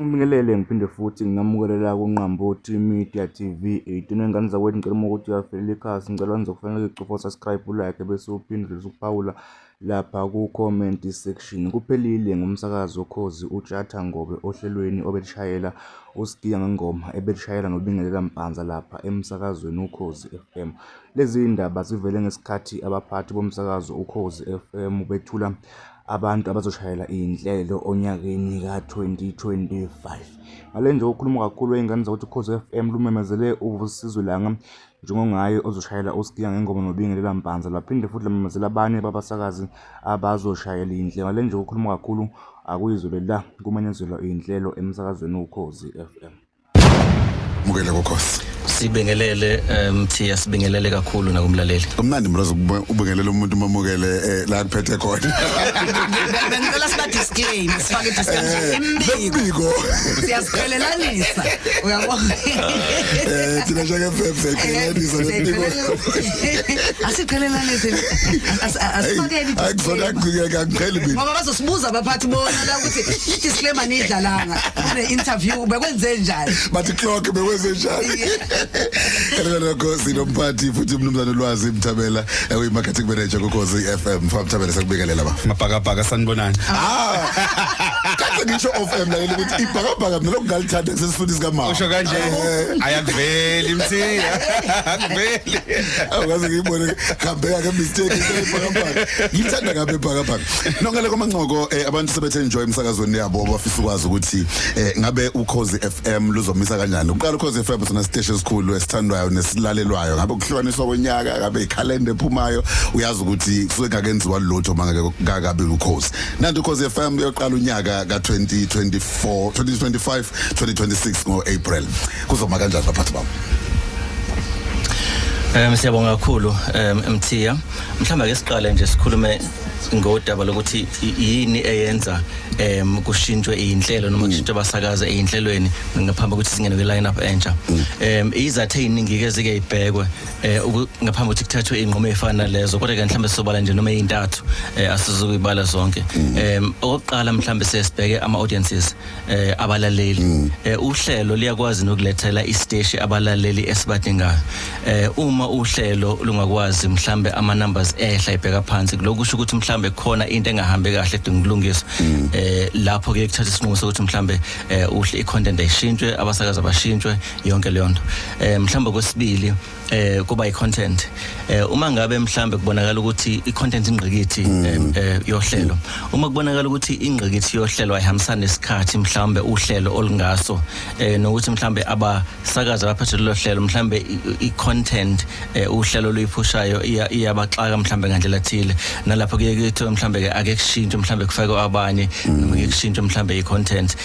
Ngibingelele ngiphinde futhi ngingamukelela kuNqambothi Media TV 18 wengane zakwethu ngicela ukuthi uyavelela ikhasi ngicela nizokufanele ucofa subscribe ulike bese uphinde uphawula lapha ku comment section. Kuphelile ngumsakazo Ukhozi uJatha Ngobe ohlelweni obelishayela uSigiya ngengoma ebelishayela noBingelela Mpanza lapha emsakazweni Ukhozi FM. Lezi indaba zivele ngesikhathi abaphathi bomsakazo Ukhozi FM bethula abantu abazoshayela inhlelo onyakeni ka-2025. Ngale nje ukukhuluma kakhulu ingane zakuthi Ukhozi FM lumemezele uVusisizwe Langa njengongaye ozoshayela uSigiya ngengoma noBingelela Mpanza laphinde futhi lamemezela abanye babasakazi abazoshayela inhlelo. Ngale nje ukukhuluma kakhulu akuyizwe la kumenyezelwa inhlelo emsakazweni Ukhozi FM. Mukele kokhosi sibingelele Mthiya sibingelele kakhulu nakumlaleli. Umnandi mrozo ubingelele umuntu mamukele la kuphethe khona. Bengicela siba disclaimer sifake disclaimer imbiko. Siyasiqhelelanisa. Uyabona? Thina njenge febseqhelanisa lembiko. Asiqhelelanise. Asifake akuzona akuqhubeka ngiqhele mina. Ngoba bazosibuza abaphathi bona la ukuthi disclaimer nidlalanga. Kune interview bekwenze njani? Bathi clock bekwenze njani? Kanjalo Ukhozi nomphathi futhi umnumzana Lwazi Mthabela uyi-marketing manager kuKhozi FM. Mthabela sakubingelela ba. Mabhakabhaka sanibonani. Kanti ngisho FM la ukuthi ibhakabhaka mina lokungalithanda sesifundisa kamama. Usho kanje ayakuveli Mthiya. Akuveli. Awukaze ngiyibone khambeka ke mistake ibhakabhaka. Ngithanda kabe ibhakabhaka. Nongale komanqoko abantu sebethe enjoy emsakazweni yabo bafisa ukwazi ukuthi ngabe Ukhozi FM luzomisa kanjani. Uqala Ukhozi FM sona station esikhulu esithandwayo nesilalelwayo ngabe ukuhlukaniswa konyaka ngabe ikhalenda ephumayo uyazi ukuthi kusuke ngakenziwa lotho mangake kakabe Ukhozi. Nanti Ukhozi FM yoqala unyaka ka-2024 2025 2026 ngo-April kuzoma kanjani baphathi bami? Siyabonga kakhulu Mthiya. Mhlawumbe ake siqale nje sikhulume ngodaba lokuthi yini eyenza kushintshwe inhlelo noma kushintshwe abasakaza einhlelweni ngaphambi kokuthi singene kwi line up entsha. Izathu eziningi ke zike ibhekwe ngaphambi kokuthi kuthathwe inqomo efana lezo kodwa ke mhlawumbe sobala nje noma ezintathu asizokuyibala zonke. Okokuqala mhlawumbe sesibheke ama audiences abalaleli. Uhlelo liyakwazi nokulethela isiteshi abalaleli esibadingayo. Uma uhlelo lungakwazi mhlawumbe ama numbers ehla ibheka phansi lokusho ukuthi mhlawumbe khona into engahambe kahle edinga ukulungiswa. Lapho ke kuthatha isinqumo sokuthi mhlawumbe i-content ayishintshwe abasakazi abashintshwe yonke leyo nto. Mhlawumbe kwesibili kuba i-content. Uma ngabe mhlawumbe kubonakala ukuthi i-content ingqikithi yohlelo. Uma kubonakala ukuthi ingqikithi yohlelo ayihambisani nesikhathi mhlawumbe uhlelo olungaso nokuthi mhlawumbe abasakazi abaphethe lo hlelo mhlawumbe i-content uhlelo luyiphushayo iyabaxaka mhlawumbe ngandlela thile nalapho ke kuthiwa mhlawumbe ke ake kushintshwe mhlawumbe kufakwe abanye noma ke kushintshwe mhlawumbe i-content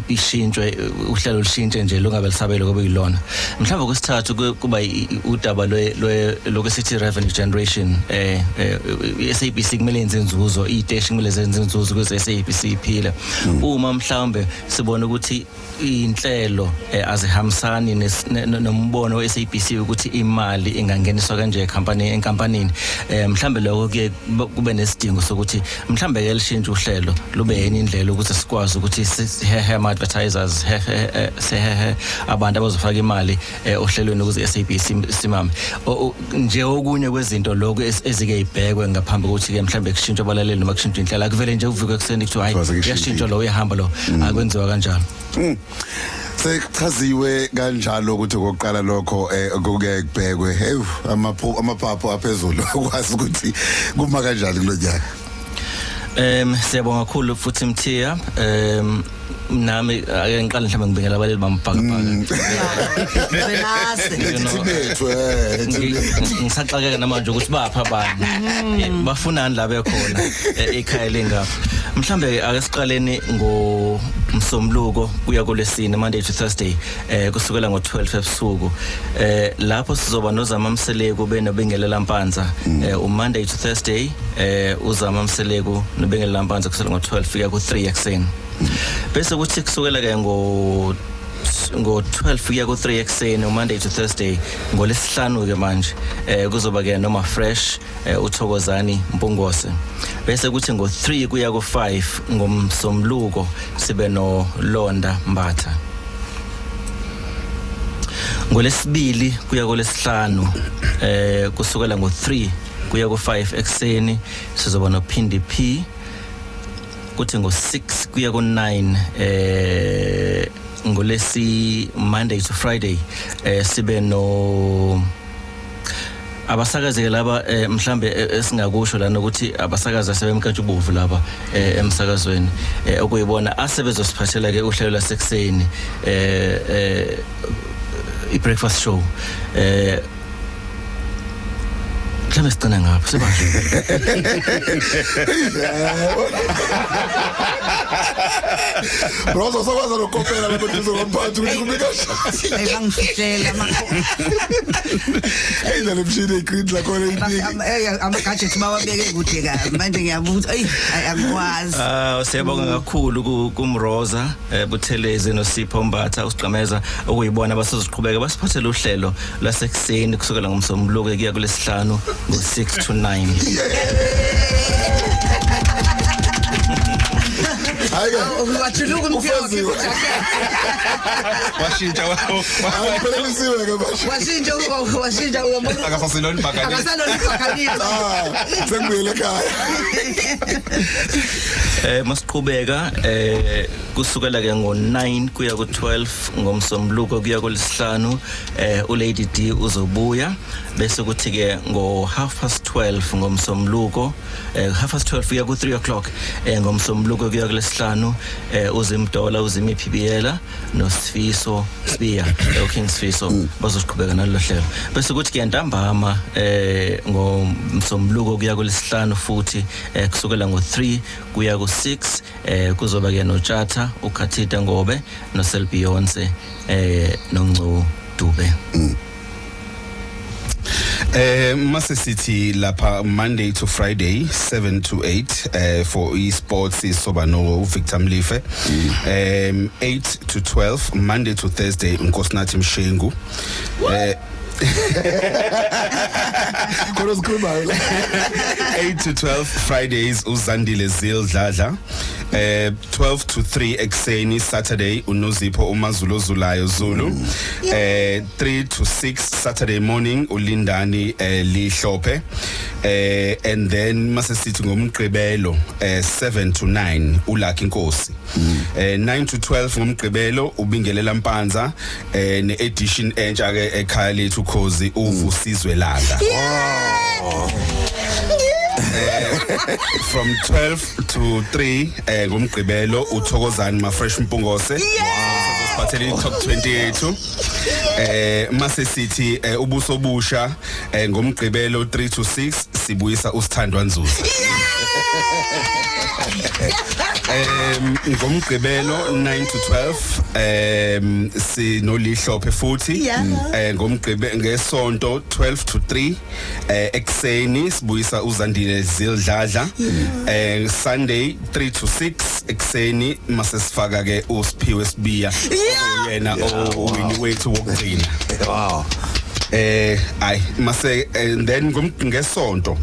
ishintshwe uhlelo lushintshe nje lungabe lisabelo kube yilona. Mhlawumbe kwesithathu kuba udaba lokusithi revenue generation. SABC kumele yenze inzuzo, iteshi kumele zenze inzuzo ukuze SABC iphile. Uma mhlawumbe sibona ukuthi inhlelo azihambisani nombono weSABC ukuthi imali ingangeniswa kanje enkampanini mhlambe lokho ke kube nesidingo sokuthi mhlambe ke lishintshe uhlelo lube yini indlela ukuthi sikwazi ukuthi sihehe ama advertisers sehehe abantu abazofaka imali ohlelweni ukuze SABC simame nje okunye kwezinto lokho ezike ibhekwe ngaphambi kokuthi ke mhlambe kushintshwe abalaleli noma kushintshwe inhlelo akuvele nje uvuke kuseni kuthi hayi yashintshwa lo uyahamba lo akwenziwa kanjalo. Sekuchaziwe kanjalo ukuthi okokuqala lokho kuke kubhekwe amaphapho aphezulu ukwazi ukuthi kuma kanjani kulonyaka. Siyabonga kakhulu futhi Mthiya. Nami ake ngiqale mhlawumbe ngibingela abaleli bamabhakabhaka. Ngisaxakeka namanje ukuthi bapha abanye bafunani la bekhona ekhaya lengapha. Mhlawumbe ake siqaleni ngomsombuluko kuya kulesine Monday to Thursday kusukela ngo12 ebusuku. Lapho sizoba noZama Mseleko benoBingelela Mpanza Monday to Thursday uZama Mseleko noBingelela Mpanza kusukela ngo12 fika ku3 ekseni. Bese kuthi kusukela ke ngo-12 kuya ku-3 ekseni Monday to Thursday. NgoLesihlanu ke manje kuzoba ke noma fresh uThokozani Mpungose. Bese kuthi ngo-3 kuya ku-5 ngomsombuluko sibe no Londa Mbatha. NgoLesibili kuya koLesihlanu kusukela ngo-3 kuya ku-5 ekseni sizoba no Phindi P. Kuthi ngo-6 kuya ku-9 ngolesi Monday to Friday sibe no abasakazi laba mhlambe esingakusho lana ukuthi abasakazi asebemkantshubomvu laba emsakazweni okuyibona asebezosiphathela ke uhlelo lasekuseni i-breakfast show mhlambe sicina ngapho sebasho Bro sokwazi lokopela lapho kuzomphatha ukuthi kubika Ayangifihlela Ayidla lemshini egreen la khona iningi ama-gadget bawabeke kude ka manje ngiyabuza angikwazi siyabonga kakhulu kumroza Buthelezi noSipho Mbatha usigqameza okuyibona abasezoqhubeka basiphathele uhlelo lasekuseni kusukela ngomsombuluko kuya kuLesihlanu ngo-6 to 9. Wathuluka umfyozi Washintsha Ayiphelelisiwe ke basho washintsha akasasiloni bhakani. akasaloni bhakani Sengibuyele ekhaya Masiqhubeka kusukela ke ngo-9 kuya ku-12 ngomsombuluko kuya kuLesihlanu uLady D uzobuya bese kuthi ke ngo-12:30 ngomsombuluko 12:30 kuya ku-3 o'clock ngomsombuluko kuya kuLesihlanu uZimdola uZimiphibiela noSifiso Sibiya King Sifiso bazoqhubeka nalo hlelo bese kuthi ke ntambama ngomsombuluko kuya kuLesihlanu futhi kusukela ngo-3 kuya ku-6 kuzoba ke noTshatha uKhathita Ngobe noSel Beyonce noNgcu Dube. Mase sithi lapha Monday to Friday 7 to 8 for esports isoba no Victor Mlife 8 to 12 Monday to Thursday Nkosinathi Mshengu Khona sikhuluma 8 to 12 Fridays uZandile Zildladla 12 to 3 ekseni Saturday uNozipho uMazulo Zulayo Zulu 3 to 6 Saturday morning uLindani Lihlophe and then mase sithi ngomgqibelo 7 to 9 uLucky Nkosi 9 to 12 ngomgqibelo uBingelela Mpanza ne-edition entsha ke ekhaya lethu Khozi uVusizwe Langa. From 12 to 3 ngomgqibelo uThokozani Mafresh Mpungose siphathele top 28 mase sithi ubuso busha ngomgqibelo 3 to 6 sibuyisa uSithandwa Nzuza ngomgqibelo 9 to 12 sinolihlophe futhi ngomgqibelo ngesonto 12 to 3 ekseni sibuyisa uZandile Zildladla Sunday 3 to 6 ekseni mase sifaka ke uSiphiwe Sibiya yena owini wethu wokugcina ay mase and then ngesonto